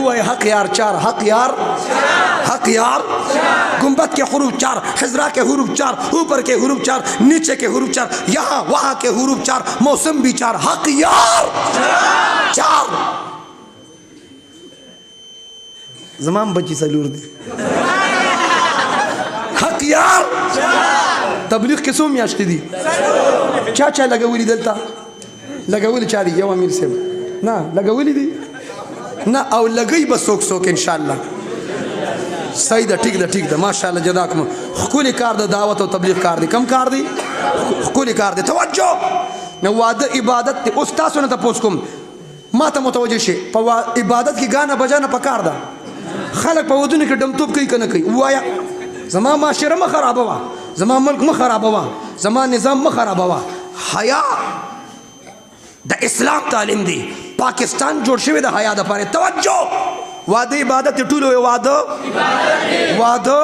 हुआ हक यार 4 हक यार गुंबद के हुरूफ 4, हिजरा के हुरूफ 4, ऊपर के हुरूफ 4, नीचे के हुरूफ 4, यहाँ वहाँ के हुरूफ 4, मौसम भी 4, हक यार 4। जमाम बची सलूर दे हक यार तबलीग के सो मियाश्ती दी चा लगवली दलता लगवली चारी यव अमीर से ना लगवली दी ना او لګي بسوک سوک ان شاء الله صحیح ده ټیک ده ماشاءالله جزاکم خولي کار د دعوت او تبلیغ کار دي کم کار دي خولي کار دي توجه نو واده عبادت ته اوس تاسو نه تاسو کوم ما ته متوجه شي په عبادت کې غانا بجانا پکار ده خلک په ودونه کې دمتوب کوي کنه کوي وایا زما معاشره ما خرابوا زما ملک ما خرابوا زما نظام ما خرابوا حیا د اسلام تعلیم دی پاکستان جوړ شوی د حیا د پاره توجه واده عبادت ټولو واده عبادت